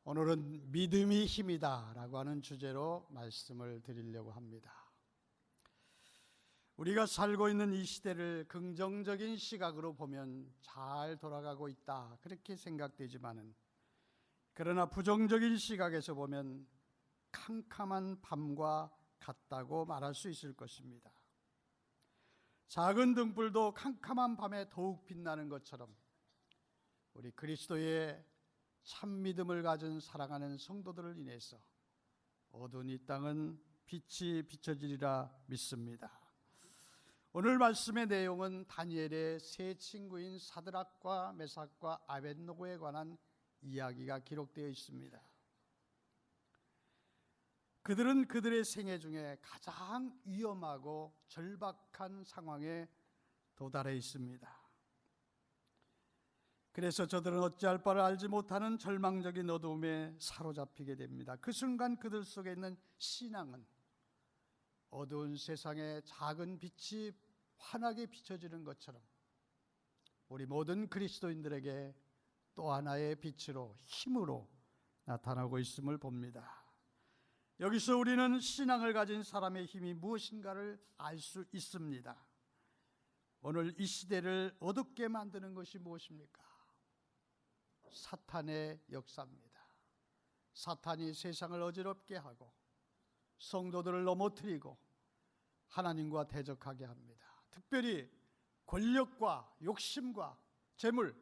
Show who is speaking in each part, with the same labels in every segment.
Speaker 1: 오늘은 믿음이 힘이다 라고 하는 주제로 말씀을 드리려고 합니다. 우리가 살고 있는 이 시대를 긍정적인 시각으로 보면 잘 돌아가고 있다 그렇게 생각되지만은, 그러나 부정적인 시각에서 보면 캄캄한 밤과 같다고 말할 수 있을 것입니다. 작은 등불도 캄캄한 밤에 더욱 빛나는 것처럼 우리 그리스도의 참 믿음을 가진 사랑하는 성도들을 인해서 어두운 이 땅은 빛이 비춰지리라 믿습니다. 오늘 말씀의 내용은 다니엘의 세 친구인 사드락과 메삭과 아벳노고에 관한 이야기가 기록되어 있습니다. 그들은 그들의 생애 중에 가장 위험하고 절박한 상황에 도달해 있습니다. 그래서 저들은 어찌할 바를 알지 못하는 절망적인 어두움에 사로잡히게 됩니다. 그 순간 그들 속에 있는 신앙은 어두운 세상에 작은 빛이 환하게 비춰지는 것처럼 우리 모든 그리스도인들에게 또 하나의 빛으로, 힘으로 나타나고 있음을 봅니다. 여기서 우리는 신앙을 가진 사람의 힘이 무엇인가를 알 수 있습니다. 오늘 이 시대를 어둡게 만드는 것이 무엇입니까? 사탄의 역사입니다. 사탄이 세상을 어지럽게 하고 성도들을 넘어뜨리고 하나님과 대적하게 합니다. 특별히 권력과 욕심과 재물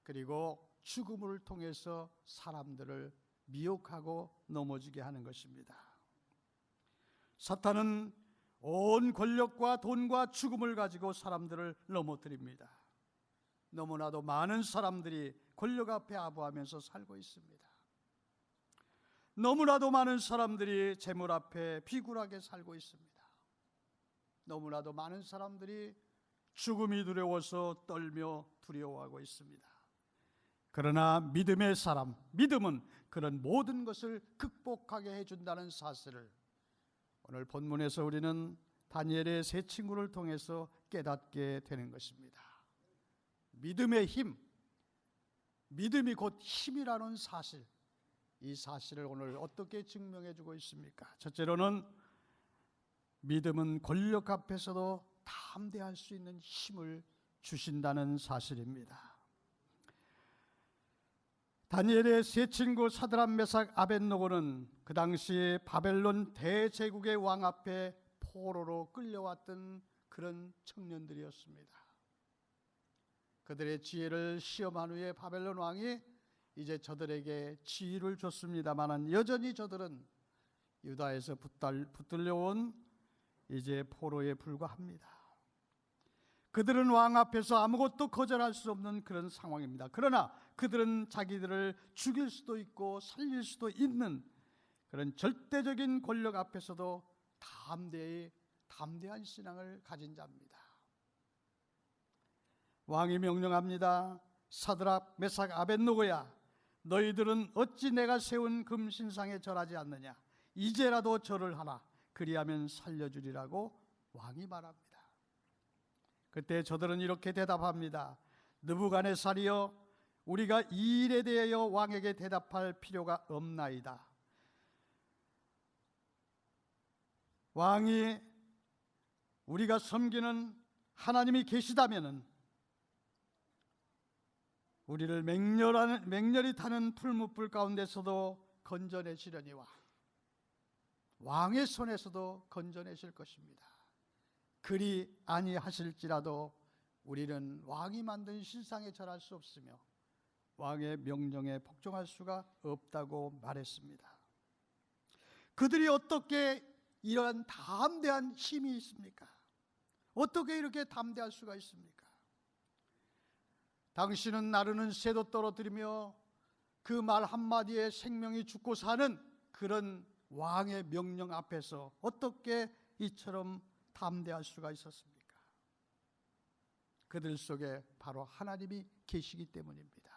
Speaker 1: 그리고 죽음을 통해서 사람들을 미혹하고 넘어지게 하는 것입니다. 사탄은 온 권력과 돈과 죽음을 가지고 사람들을 넘어뜨립니다. 너무나도 많은 사람들이 권력 앞에 아부하면서 살고 있습니다. 너무나도 많은 사람들이 재물 앞에 비굴하게 살고 있습니다. 너무나도 많은 사람들이 죽음이 두려워서 떨며 두려워하고 있습니다. 그러나 믿음의 사람, 믿음은 그런 모든 것을 극복하게 해준다는 사실을 오늘 본문에서 우리는 다니엘의 세 친구를 통해서 깨닫게 되는 것입니다. 믿음의 힘, 믿음이 곧 힘이라는 사실, 이 사실을 오늘 어떻게 증명해 주고 있습니까? 첫째로는 믿음은 권력 앞에서도 담대할 수 있는 힘을 주신다는 사실입니다. 다니엘의 세 친구 사드락, 메삭, 아벳노고는 그 당시 바벨론 대제국의 왕 앞에 포로로 끌려왔던 그런 청년들이었습니다. 그들의 지혜를 시험한 후에 바벨론 왕이 이제 저들에게 지위를 줬습니다만 여전히 저들은 유다에서 붙들려온 이제 포로에 불과합니다. 그들은 왕 앞에서 아무것도 거절할 수 없는 그런 상황입니다. 그러나 그들은 자기들을 죽일 수도 있고 살릴 수도 있는 그런 절대적인 권력 앞에서도 담대한 신앙을 가진 자입니다. 왕이 명령합니다. 사드락, 메삭, 아벳노고야, 너희들은 어찌 내가 세운 금신상에 절하지 않느냐? 이제라도 절을 하라. 그리하면 살려주리라고 왕이 말합니다. 그때 저들은 이렇게 대답합니다. 느부갓네살이여, 우리가 이 일에 대하여 왕에게 대답할 필요가 없나이다. 왕이 우리가 섬기는 하나님이 계시다면은 우리를 맹렬히 타는 풀무불 가운데서도 건져내시려니와 왕의 손에서도 건져내실 것입니다. 그리 아니하실지라도 우리는 왕이 만든 신상에 절할 수 없으며 왕의 명령에 복종할 수가 없다고 말했습니다. 그들이 어떻게 이러한 담대한 힘이 있습니까? 어떻게 이렇게 담대할 수가 있습니까? 당신은 나르는 새도 떨어뜨리며 그 말 한마디에 생명이 죽고 사는 그런 왕의 명령 앞에서 어떻게 이처럼 담대할 수가 있었습니까? 그들 속에 바로 하나님이 계시기 때문입니다.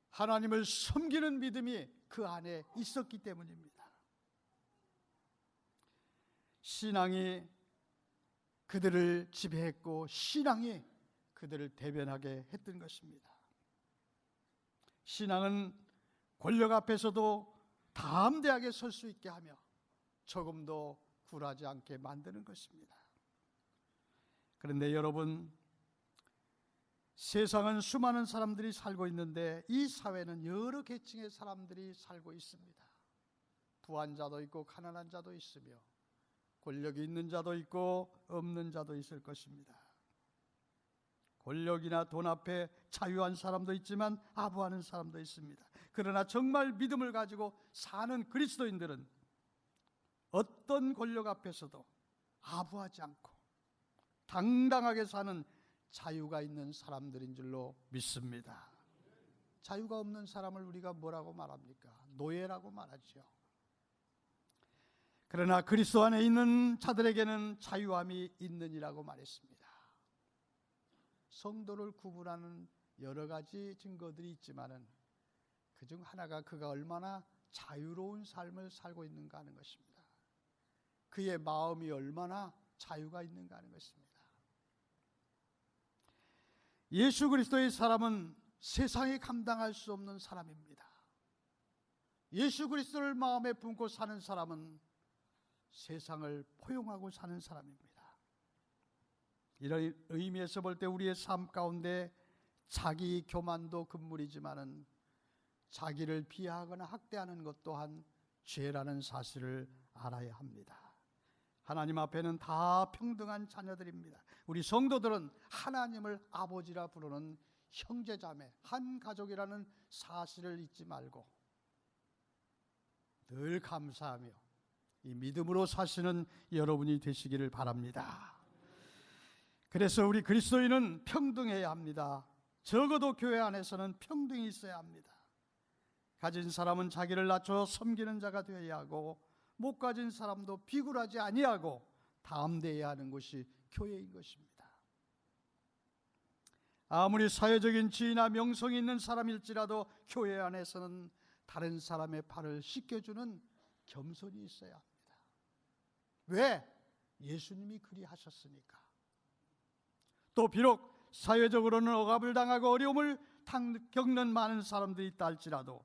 Speaker 1: 하나님을 섬기는 믿음이 그 안에 있었기 때문입니다. 신앙이 그들을 지배했고 신앙이 그들을 대변하게 했던 것입니다. 신앙은 권력 앞에서도 담대하게 설 수 있게 하며 조금도 굴하지 않게 만드는 것입니다. 그런데 여러분, 세상은 수많은 사람들이 살고 있는데 이 사회는 여러 계층의 사람들이 살고 있습니다. 부한 자도 있고 가난한 자도 있으며 권력이 있는 자도 있고 없는 자도 있을 것입니다. 권력이나 돈 앞에 자유한 사람도 있지만 아부하는 사람도 있습니다. 그러나 정말 믿음을 가지고 사는 그리스도인들은 어떤 권력 앞에서도 아부하지 않고 당당하게 사는 자유가 있는 사람들인 줄로 믿습니다. 자유가 없는 사람을 우리가 뭐라고 말합니까? 노예라고 말하죠. 그러나 그리스도 안에 있는 자들에게는 자유함이 있느니라고 말했습니다. 성도를 구분하는 여러 가지 증거들이 있지만은 그중 하나가 그가 얼마나 자유로운 삶을 살고 있는가 하는 것입니다. 그의 마음이 얼마나 자유가 있는가 하는 것입니다. 예수 그리스도의 사람은 세상이 감당할 수 없는 사람입니다. 예수 그리스도를 마음에 품고 사는 사람은 세상을 포용하고 사는 사람입니다. 이런 의미에서 볼 때 우리의 삶 가운데 자기 교만도 금물이지만은 자기를 비하하거나 학대하는 것 또한 죄라는 사실을 알아야 합니다. 하나님 앞에는 다 평등한 자녀들입니다. 우리 성도들은 하나님을 아버지라 부르는 형제자매, 한 가족이라는 사실을 잊지 말고 늘 감사하며 이 믿음으로 사시는 여러분이 되시기를 바랍니다. 그래서 우리 그리스도인은 평등해야 합니다. 적어도 교회 안에서는 평등이 있어야 합니다. 가진 사람은 자기를 낮춰 섬기는 자가 되어야 하고 못 가진 사람도 비굴하지 아니하고 담대해야 하는 것이 교회인 것입니다. 아무리 사회적인 지위나 명성이 있는 사람일지라도 교회 안에서는 다른 사람의 발을 씻겨주는 겸손이 있어야 합니다. 왜? 예수님이 그리 하셨으니까. 또 비록 사회적으로는 억압을 당하고 어려움을 겪는 많은 사람들이 있다 할지라도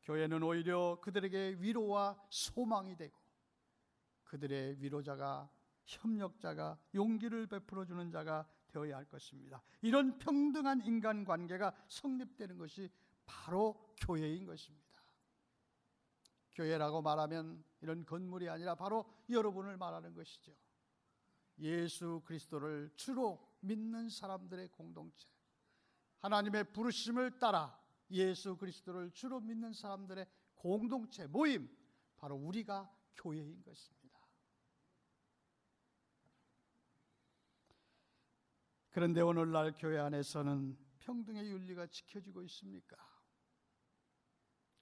Speaker 1: 교회는 오히려 그들에게 위로와 소망이 되고 그들의 위로자가, 협력자가, 용기를 베풀어주는 자가 되어야 할 것입니다. 이런 평등한 인간관계가 성립되는 것이 바로 교회인 것입니다. 교회라고 말하면 이런 건물이 아니라 바로 여러분을 말하는 것이죠. 예수 그리스도를 주로 믿는 사람들의 공동체, 하나님의 부르심을 따라 예수 그리스도를 주로 믿는 사람들의 공동체, 모임, 바로 우리가 교회인 것입니다. 그런데 오늘날 교회 안에서는 평등의 윤리가 지켜지고 있습니까?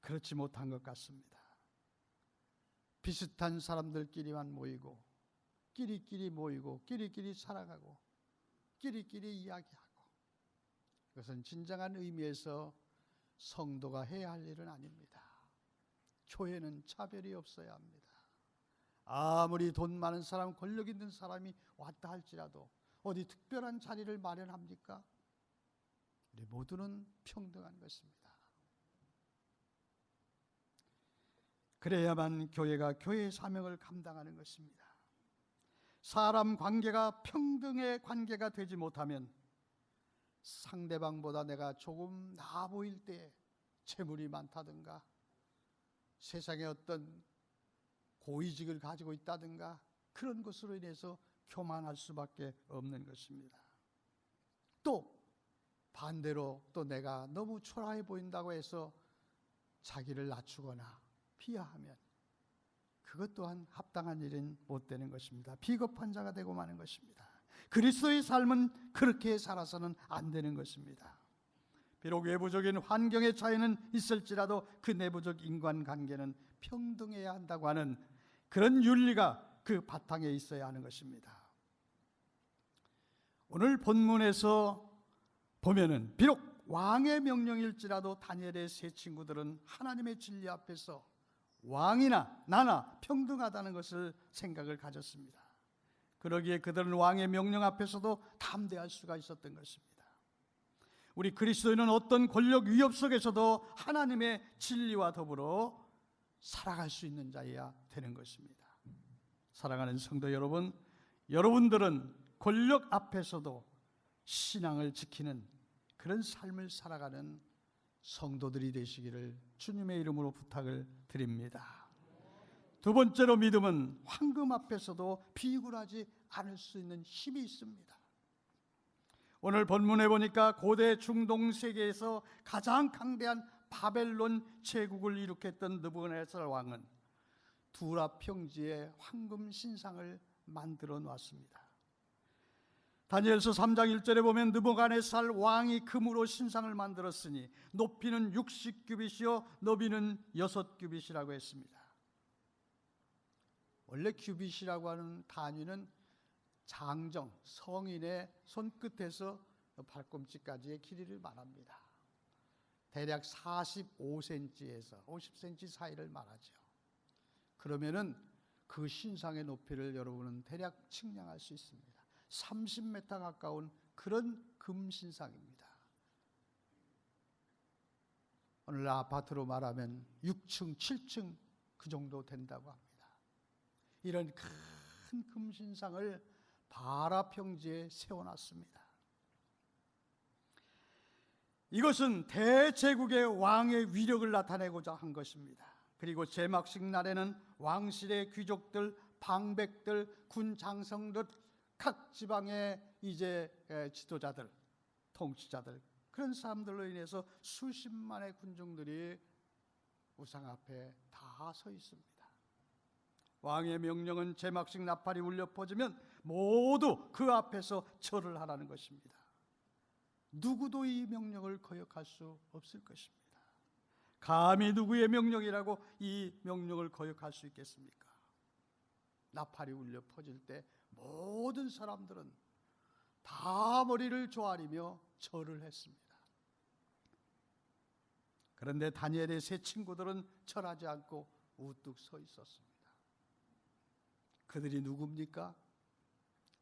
Speaker 1: 그렇지 못한 것 같습니다. 비슷한 사람들끼리만 모이고 끼리끼리 모이고 끼리끼리 살아가고 끼리끼리 이야기하고, 그것은 진정한 의미에서 성도가 해야 할 일은 아닙니다. 교회는 차별이 없어야 합니다. 아무리 돈 많은 사람, 권력 있는 사람이 왔다 할지라도 어디 특별한 자리를 마련합니까? 우리 모두는 평등한 것입니다. 그래야만 교회가 교회의 사명을 감당하는 것입니다. 사람 관계가 평등의 관계가 되지 못하면 상대방보다 내가 조금 나아 보일 때 재물이 많다든가 세상에 어떤 고위직을 가지고 있다든가 그런 것으로 인해서 교만할 수밖에 없는 것입니다. 또 반대로 또 내가 너무 초라해 보인다고 해서 자기를 낮추거나 비하하면 그것 또한 합당한 일은 못 되는 것입니다. 비겁한 자가 되고 마는 것입니다. 그리스도의 삶은 그렇게 살아서는 안 되는 것입니다. 비록 외부적인 환경의 차이는 있을지라도 그 내부적 인간관계는 평등해야 한다고 하는 그런 윤리가 그 바탕에 있어야 하는 것입니다. 오늘 본문에서 보면은 비록 왕의 명령일지라도 다니엘의 세 친구들은 하나님의 진리 앞에서 왕이나 나나 평등하다는 것을 생각을 가졌습니다. 그러기에 그들은 왕의 명령 앞에서도 담대할 수가 있었던 것입니다. 우리 그리스도인은 어떤 권력 위협 속에서도 하나님의 진리와 더불어 살아갈 수 있는 자여야 되는 것입니다. 사랑하는 성도 여러분, 여러분들은 권력 앞에서도 신앙을 지키는 그런 삶을 살아가는 성도들이 되시기를 주님의 이름으로 부탁을 드립니다. 두 번째로, 믿음은 황금 앞에서도 비굴하지 않을 수 있는 힘이 있습니다. 오늘 본문에 보니까 고대 중동 세계에서 가장 강대한 바벨론 제국을 일으켰던 느부갓네살 왕은 두라 평지에 황금 신상을 만들어 놨습니다. 다니엘서 3장 1절에 보면 느부갓네살 왕이 금으로 신상을 만들었으니 높이는 60규빗이요 너비는 6규빗이라고 했습니다. 원래 규빗이라고 하는 단위는 장정, 성인의 손끝에서 발꿈치까지의 길이를 말합니다. 대략 45cm에서 50cm 사이를 말하죠. 그러면은 그 신상의 높이를 여러분은 대략 측량할 수 있습니다. 30m 가까운 그런 금신상입니다. 오늘 아파트로 말하면 6층, 7층 그 정도 된다고 합니다. 이런 큰 금신상을 바라 평지에 세워놨습니다. 이것은 대제국의 왕의 위력을 나타내고자 한 것입니다. 그리고 제막식 날에는 왕실의 귀족들, 방백들, 군 장성들, 각 지방의 이제 지도자들, 통치자들, 그런 사람들로 인해서 수십만의 군중들이 우상 앞에 다 서 있습니다. 왕의 명령은 제막식 나팔이 울려 퍼지면 모두 그 앞에서 절을 하라는 것입니다. 누구도 이 명령을 거역할 수 없을 것입니다. 감히 누구의 명령이라고 이 명령을 거역할 수 있겠습니까? 나팔이 울려 퍼질 때 모든 사람들은 다 머리를 조아리며 절을 했습니다. 그런데 다니엘의 세 친구들은 절하지 않고 우뚝 서 있었습니다. 그들이 누굽니까?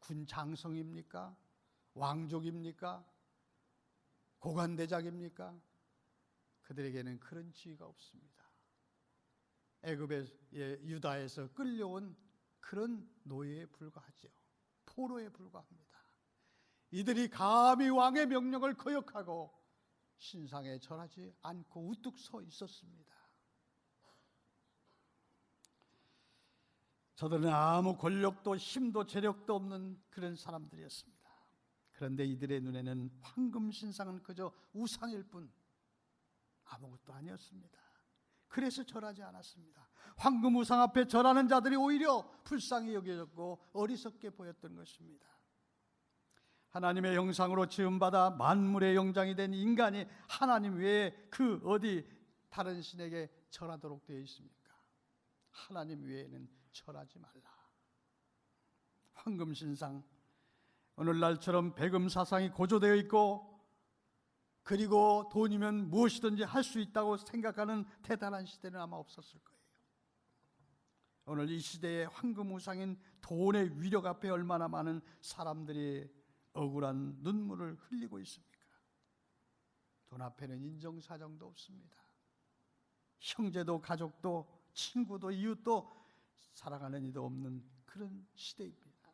Speaker 1: 군 장성입니까? 왕족입니까? 고관대장입니까? 그들에게는 그런 지위가 없습니다. 애굽의 유다에서 끌려온 그런 노예에 불과하죠. 포로에 불과합니다. 이들이 감히 왕의 명령을 거역하고 신상에 절하지 않고 우뚝 서 있었습니다. 저들은 아무 권력도 힘도 재력도 없는 그런 사람들이었습니다. 그런데 이들의 눈에는 황금 신상은 그저 우상일 뿐 아무것도 아니었습니다. 그래서 절하지 않았습니다. 황금 우상 앞에 절하는 자들이 오히려 불쌍히 여겨졌고 어리석게 보였던 것입니다. 하나님의 형상으로 지음받아 만물의 영장이 된 인간이 하나님 외에 그 어디 다른 신에게 절하도록 되어 있습니까? 하나님 외에는 절하지 말라. 황금 신상, 오늘날처럼 배금 사상이 고조되어 있고 그리고 돈이면 무엇이든지 할 수 있다고 생각하는 대단한 시대는 아마 없었을 거예요. 오늘 이 시대의 황금 우상인 돈의 위력 앞에 얼마나 많은 사람들이 억울한 눈물을 흘리고 있습니까? 돈 앞에는 인정사정도 없습니다. 형제도 가족도 친구도 이웃도 사랑하는 이도 없는 그런 시대입니다.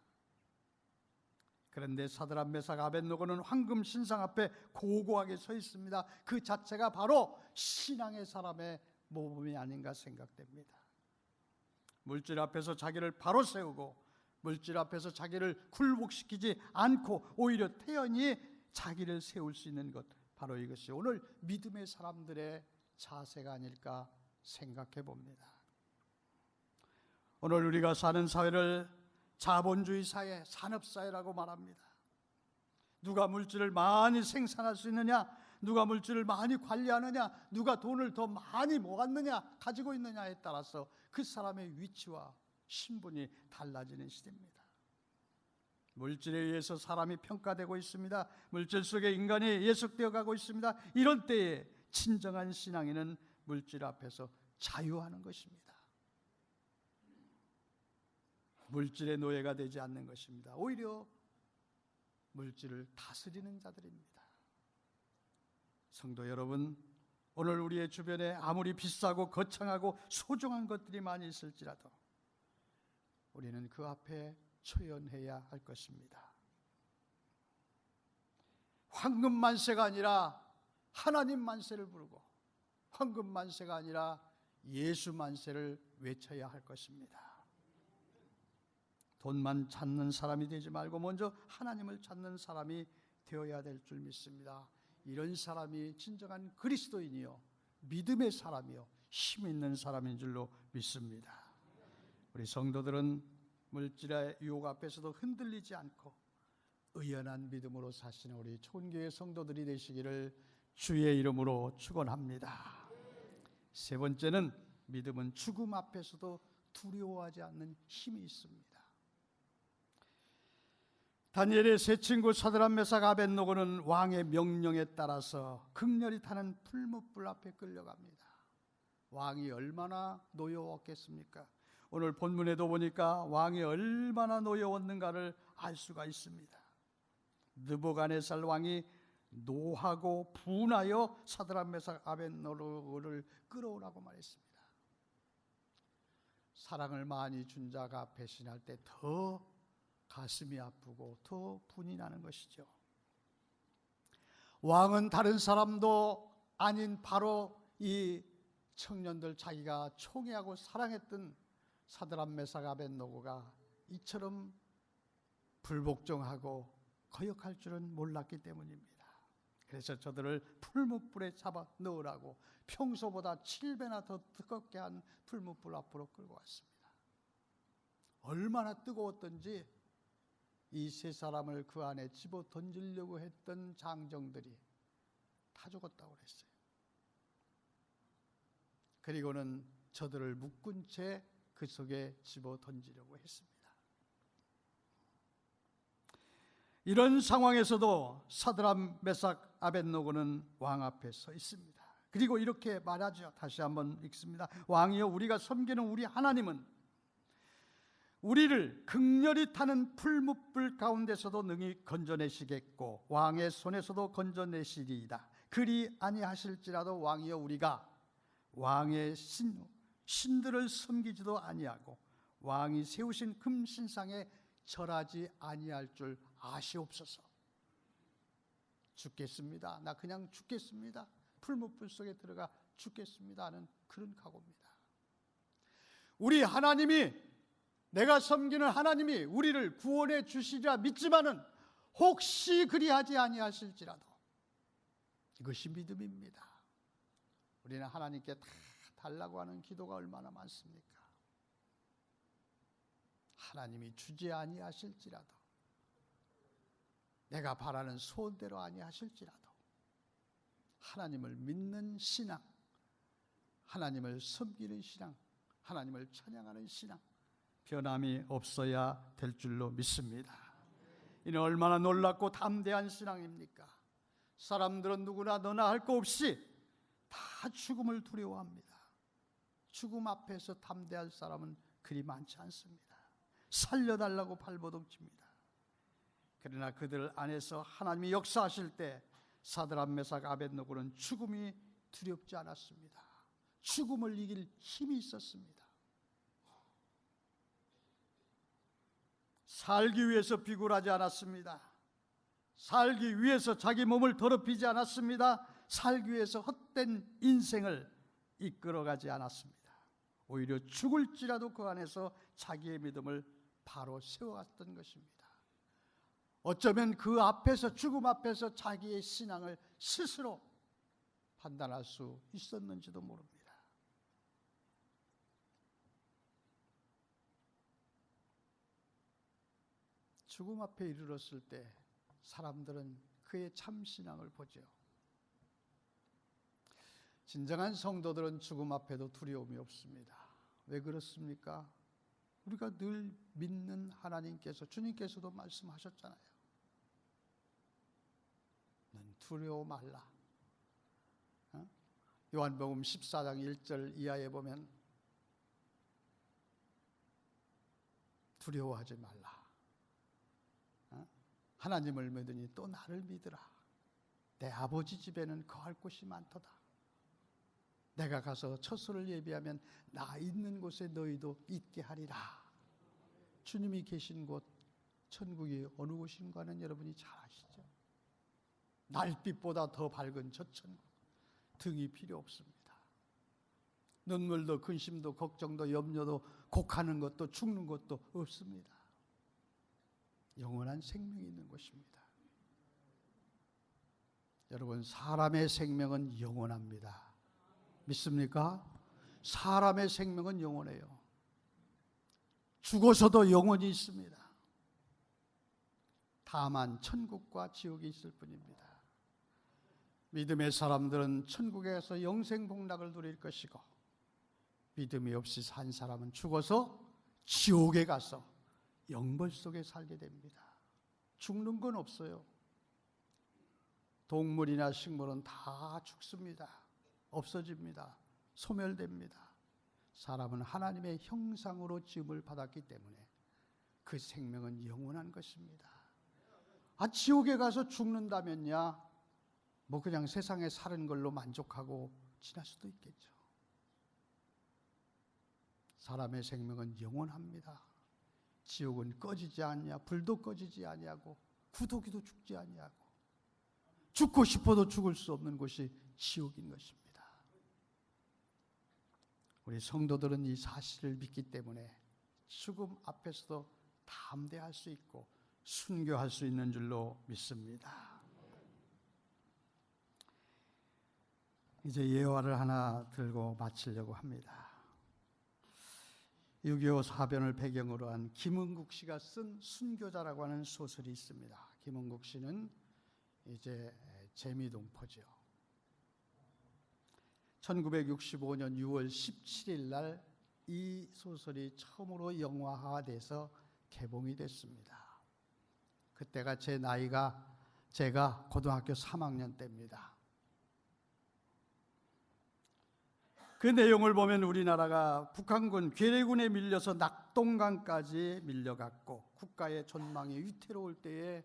Speaker 1: 그런데 사드락 메삭 아벳노고는 황금 신상 앞에 고고하게 서 있습니다. 그 자체가 바로 신앙의 사람의 모범이 아닌가 생각됩니다. 물질 앞에서 자기를 바로 세우고 물질 앞에서 자기를 굴복시키지 않고 오히려 태연히 자기를 세울 수 있는 것, 바로 이것이 오늘 믿음의 사람들의 자세가 아닐까 생각해 봅니다. 오늘 우리가 사는 사회를 자본주의 사회, 산업사회라고 말합니다. 누가 물질을 많이 생산할 수 있느냐, 누가 물질을 많이 관리하느냐, 누가 돈을 더 많이 모았느냐, 가지고 있느냐에 따라서 그 사람의 위치와 신분이 달라지는 시대입니다. 물질에 의해서 사람이 평가되고 있습니다. 물질 속에 인간이 예속되어 가고 있습니다. 이런 때에 진정한 신앙인은 물질 앞에서 자유하는 것입니다. 물질의 노예가 되지 않는 것입니다. 오히려 물질을 다스리는 자들입니다. 성도 여러분, 오늘 우리의 주변에 아무리 비싸고 거창하고 소중한 것들이 많이 있을지라도 우리는 그 앞에 초연해야 할 것입니다. 황금 만세가 아니라 하나님 만세를 부르고, 황금 만세가 아니라 예수 만세를 외쳐야 할 것입니다. 돈만 찾는 사람이 되지 말고 먼저 하나님을 찾는 사람이 되어야 될 줄 믿습니다. 이런 사람이 진정한 그리스도인이요, 믿음의 사람이요, 힘 있는 사람인 줄로 믿습니다. 우리 성도들은 물질의 유혹 앞에서도 흔들리지 않고 의연한 믿음으로 사시는 우리 촌교회 성도들이 되시기를 주의 이름으로 축원합니다. 세 번째는, 믿음은 죽음 앞에서도 두려워하지 않는 힘이 있습니다. 다니엘의 세 친구 사드락 메삭 아벳노고는 왕의 명령에 따라서 극렬히 타는 풀무불 앞에 끌려갑니다. 왕이 얼마나 노여웠겠습니까? 오늘 본문에도 보니까 왕이 얼마나 노여웠는가를 알 수가 있습니다. 느부갓네살 왕이 노하고 분하여 사드락 메삭 아벳노고를 끌어오라고 말했습니다. 사랑을 많이 준 자가 배신할 때 더 가슴이 아프고 더 분이 나는 것이죠. 왕은 다른 사람도 아닌 바로 이 청년들, 자기가 총애하고 사랑했던 사드락 메삭 아벳노고가 이처럼 불복종하고 거역할 줄은 몰랐기 때문입니다. 그래서 저들을 풀무불에 잡아 넣으라고 평소보다 7배나 더 뜨겁게 한 풀무불 앞으로 끌고 왔습니다. 얼마나 뜨거웠던지 이 세 사람을 그 안에 집어 던지려고 했던 장정들이 다 죽었다고 그랬어요. 그리고는 저들을 묶은 채 그 속에 집어 던지려고 했습니다. 이런 상황에서도 사드락 메삭 아벳노고는 왕 앞에 서 있습니다. 그리고 이렇게 말하죠. 다시 한번 읽습니다. 왕이여, 우리가 섬기는 우리 하나님은 우리를 극렬히 타는 풀무불 가운데서도 능히 건져내시겠고 왕의 손에서도 건져내시리이다. 그리 아니하실지라도 왕이여, 우리가 왕의 신들을 섬기지도 아니하고 왕이 세우신 금신상에 절하지 아니할 줄 아시옵소서. 죽겠습니다. 나 그냥 죽겠습니다. 풀무불 속에 들어가 죽겠습니다 하는 그런 각오입니다. 우리 하나님이, 내가 섬기는 하나님이 우리를 구원해 주시리라 믿지만은 혹시 그리하지 아니하실지라도, 이것이 믿음입니다. 우리는 하나님께 다 달라고 하는 기도가 얼마나 많습니까? 하나님이 주지 아니하실지라도, 내가 바라는 소원대로 아니하실지라도 하나님을 믿는 신앙, 하나님을 섬기는 신앙, 하나님을 찬양하는 신앙, 변함이 없어야 될 줄로 믿습니다. 이는 얼마나 놀랍고 담대한 신앙입니까? 사람들은 누구나 너나 할 거 없이 다 죽음을 두려워합니다. 죽음 앞에서 담대할 사람은 그리 많지 않습니다. 살려달라고 발버둥칩니다. 그러나 그들 안에서 하나님이 역사하실 때 사드락 메삭 아벳노고는 죽음이 두렵지 않았습니다. 죽음을 이길 힘이 있었습니다. 살기 위해서 비굴하지 않았습니다. 살기 위해서 자기 몸을 더럽히지 않았습니다. 살기 위해서 헛된 인생을 이끌어가지 않았습니다. 오히려 죽을지라도 그 안에서 자기의 믿음을 바로 세워갔던 것입니다. 어쩌면 그 앞에서, 죽음 앞에서 자기의 신앙을 스스로 판단할 수 있었는지도 모릅니다. 죽음 앞에 이르렀을 때 사람들은 그의 참 신앙을 보죠. 진정한 성도들은 죽음 앞에도 두려움이 없습니다. 왜 그렇습니까? 우리가 늘 믿는 하나님께서, 주님께서도 말씀하셨잖아요. 넌 두려워 말라. 요한복음 14장 1절 이하에 보면 두려워하지 말라. 하나님을 믿으니 또 나를 믿으라. 내 아버지 집에는 거할 곳이 많도다. 내가 가서 처소를 예비하면 나 있는 곳에 너희도 있게 하리라. 주님이 계신 곳, 천국이 어느 곳인가는 여러분이 잘 아시죠? 날빛보다 더 밝은 저 천국, 등이 필요 없습니다. 눈물도 근심도 걱정도 염려도 곡하는 것도 죽는 것도 없습니다. 영원한 생명이 있는 곳입니다. 여러분, 사람의 생명은 영원합니다. 믿습니까? 사람의 생명은 영원해요. 죽어서도 영원히 있습니다. 다만 천국과 지옥이 있을 뿐입니다. 믿음의 사람들은 천국에 가서 영생복락을 누릴 것이고, 믿음이 없이 산 사람은 죽어서 지옥에 가서 영벌 속에 살게 됩니다. 죽는 건 없어요. 동물이나 식물은 다 죽습니다. 없어집니다. 소멸됩니다. 사람은 하나님의 형상으로 지음을 받았기 때문에 그 생명은 영원한 것입니다. 지옥에 가서 죽는다면야 뭐 그냥 세상에 사는 걸로 만족하고 지날 수도 있겠죠. 사람의 생명은 영원합니다. 지옥은 꺼지지 않냐, 불도 꺼지지 아니하고 구더기도 죽지 아니하고, 죽고 싶어도 죽을 수 없는 곳이 지옥인 것입니다. 우리 성도들은 이 사실을 믿기 때문에 죽음 앞에서도 담대할 수 있고 순교할 수 있는 줄로 믿습니다. 이제 예화를 하나 들고 마치려고 합니다. 6.25 사변을 배경으로 한 김은국 씨가 쓴 순교자라고 하는 소설이 있습니다. 김은국 씨는 이제 재미동포죠. 1965년 6월 17일 날 이 소설이 처음으로 영화화돼서 개봉이 됐습니다. 그때가 제가 고등학교 3학년 때입니다. 그 내용을 보면 우리나라가 북한군 괴뢰군에 밀려서 낙동강까지 밀려갔고 국가의 전망이 위태로울 때에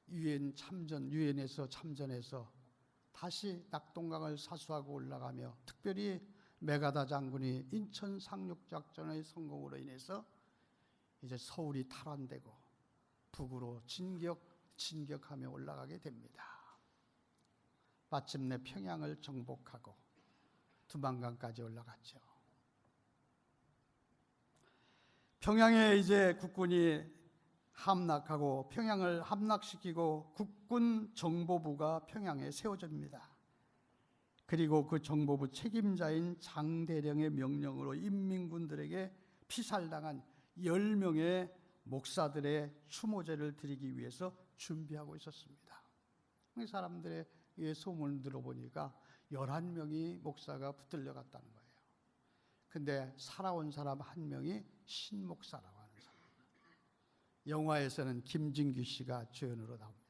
Speaker 1: 유엔에서 참전해서 다시 낙동강을 사수하고 올라가며, 특별히 메가다 장군이 인천 상륙작전의 성공으로 인해서 이제 서울이 탈환되고 북으로 진격하며 올라가게 됩니다. 마침내 평양을 정복하고 두만강까지 올라갔죠. 평양에 이제 국군이 함락하고 평양을 함락시키고 국군 정보부가 평양에 세워집니다. 그리고 그 정보부 책임자인 장대령의 명령으로 인민군들에게 피살당한 10명의 목사들의 추모제를 드리기 위해서 준비하고 있었습니다. 사람들의 소문을 들어보니까 11명이 목사가 붙들려 갔다는 거예요. 근데 살아온 사람 한 명이 신목사라고 하는 사람. 영화에서는 김진규 씨가 주연으로 나옵니다.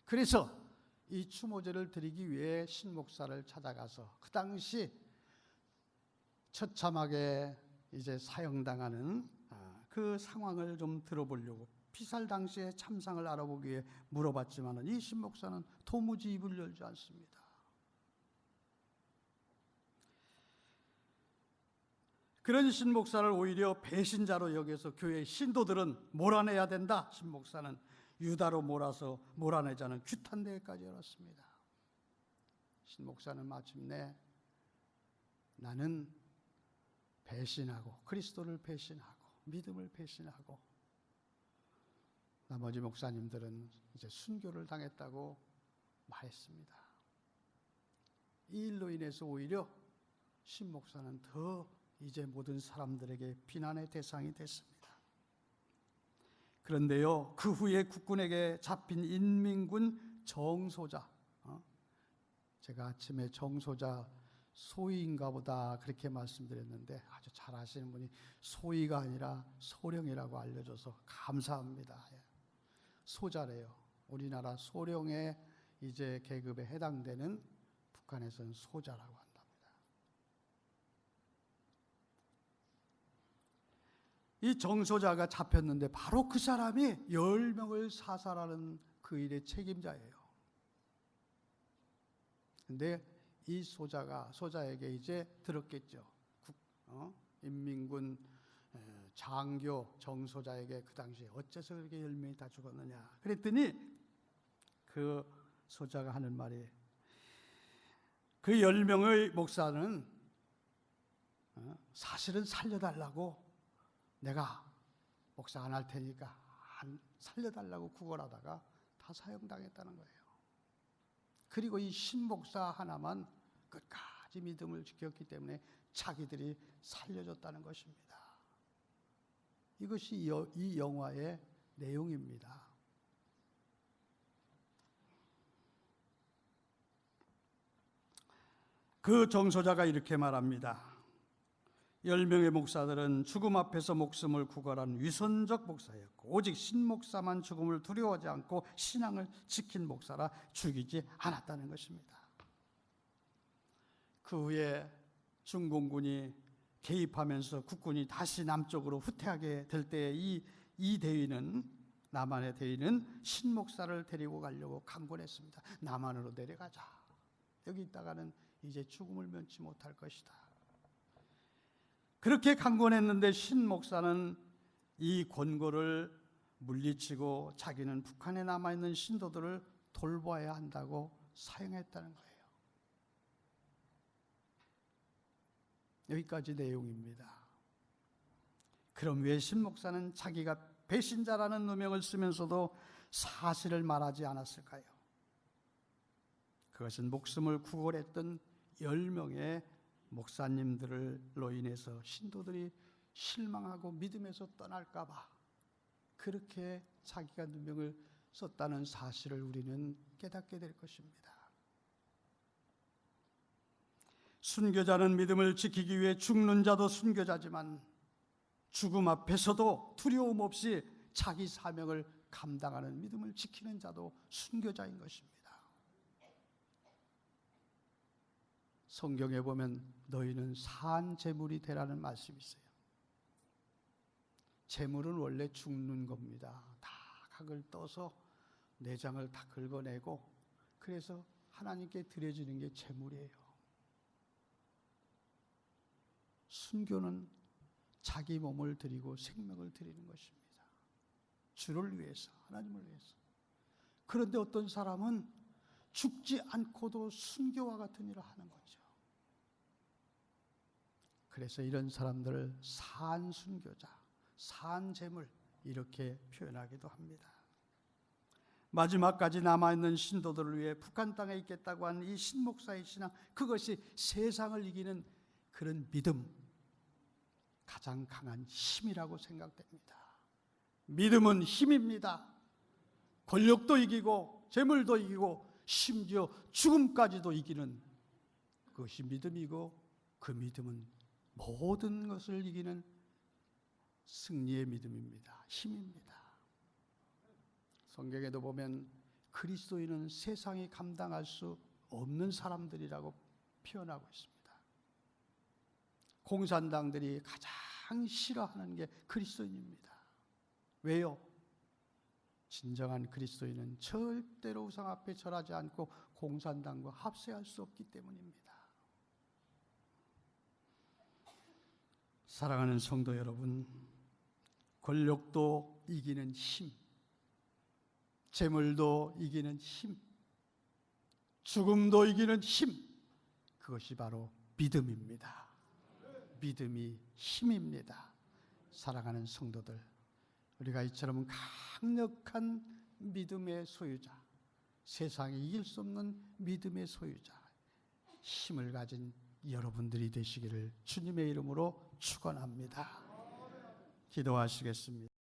Speaker 1: 그래서 이 추모제를 드리기 위해 신목사를 찾아가서 그 당시 처참하게 이제 사형당하는 그 상황을 좀 들어보려고 피살 당시의 참상을 알아보기 위해 물어봤지만 이 신목사는 도무지 입을 열지 않습니다. 그런 신목사를 오히려 배신자로 여겨서 교회 신도들은 몰아내야 된다. 신목사는 유다로 몰아내자는 규탄대회까지 열었습니다. 신목사는 마침내 나는 배신하고 그리스도를 배신하고 믿음을 배신하고, 나머지 목사님들은 이제 순교를 당했다고 말했습니다. 이 일로 인해서 오히려 신목사는 더 이제 모든 사람들에게 비난의 대상이 됐습니다. 그런데요, 그 후에 국군에게 잡힌 인민군 정소자, 제가 아침에 정소자 소위인가 보다 그렇게 말씀드렸는데 아주 잘 아시는 분이 소위가 아니라 소령이라고 알려줘서 감사합니다. 소자래요. 우리나라 소령의 이제 계급에 해당되는 북한에서는 소자라고 한답니다. 이 정소자가 잡혔는데 바로 그 사람이 10명을 사살하는 그 그 일의 책임자예요. 근데 이 소자에게 이제 들었겠죠. 인민군 장교 정소자에게 그 당시에 어째서 그렇게 10명이 다 죽었느냐 그랬더니 그 소자가 하는 말이, 그 10명의 목사는 사실은 살려달라고 내가 목사 안 할 테니까 살려달라고 구걸하다가 다 사형당했다는 거예요. 그리고 이 신목사 하나만 끝까지 믿음을 지켰기 때문에 자기들이 살려줬다는 것입니다. 이것이 이 영화의 내용입니다. 그 정소자가 이렇게 말합니다. 10명의 목사들은 죽음 앞에서 목숨을 구걸한 위선적 목사였고 오직 신목사만 죽음을 두려워하지 않고 신앙을 지킨 목사라 죽이지 않았다는 것입니다. 그 후에 중공군이 개입하면서 국군이 다시 남쪽으로 후퇴하게 될 때 이 대위는, 남한의 대위는 신목사를 데리고 가려고 강권했습니다. 남한으로 내려가자. 여기 있다가는 이제 죽음을 면치 못할 것이다. 그렇게 강권했는데 신목사는 이 권고를 물리치고 자기는 북한에 남아있는 신도들을 돌봐야 한다고 사용했다는 거예요. 여기까지 내용입니다. 그럼 왜 신목사는 자기가 배신자라는 누명을 쓰면서도 사실을 말하지 않았을까요? 그것은 목숨을 구걸했던 10명의 목사님들로 인해서 신도들이 실망하고 믿음에서 떠날까 봐 그렇게 자기가 누명을 썼다는 사실을 우리는 깨닫게 될 것입니다. 순교자는 믿음을 지키기 위해 죽는 자도 순교자지만 죽음 앞에서도 두려움 없이 자기 사명을 감당하는 믿음을 지키는 자도 순교자인 것입니다. 성경에 보면 너희는 산 제물이 되라는 말씀이 있어요. 제물은 원래 죽는 겁니다. 다 각을 떠서 내장을 다 긁어내고 그래서 하나님께 드려지는 게 제물이에요. 순교는 자기 몸을 드리고 생명을 드리는 것입니다. 주를 위해서, 하나님을 위해서. 그런데 어떤 사람은 죽지 않고도 순교와 같은 일을 하는 거죠. 그래서 이런 사람들을 산순교자, 산재물 이렇게 표현하기도 합니다. 마지막까지 남아있는 신도들을 위해 북한 땅에 있겠다고 하는 이 신목사의 신앙, 그것이 세상을 이기는 그런 믿음, 가장 강한 힘이라고 생각됩니다. 믿음은 힘입니다. 권력도 이기고 재물도 이기고 심지어 죽음까지도 이기는 그것이 믿음이고, 그 믿음은 모든 것을 이기는 승리의 믿음입니다. 힘입니다. 성경에도 보면 그리스도인은 세상이 감당할 수 없는 사람들이라고 표현하고 있습니다. 공산당들이 가장 싫어하는 게 그리스도인입니다. 왜요? 진정한 그리스도인은 절대로 우상 앞에 절하지 않고 공산당과 합세할 수 없기 때문입니다. 사랑하는 성도 여러분, 권력도 이기는 힘, 재물도 이기는 힘, 죽음도 이기는 힘, 그것이 바로 믿음입니다. 믿음이 힘입니다. 사랑하는 성도들, 우리가 이처럼 강력한 믿음의 소유자, 세상이 이길 수 없는 믿음의 소유자, 힘을 가진 여러분들이 되시기를 주님의 이름으로 축원합니다. 기도하시겠습니다.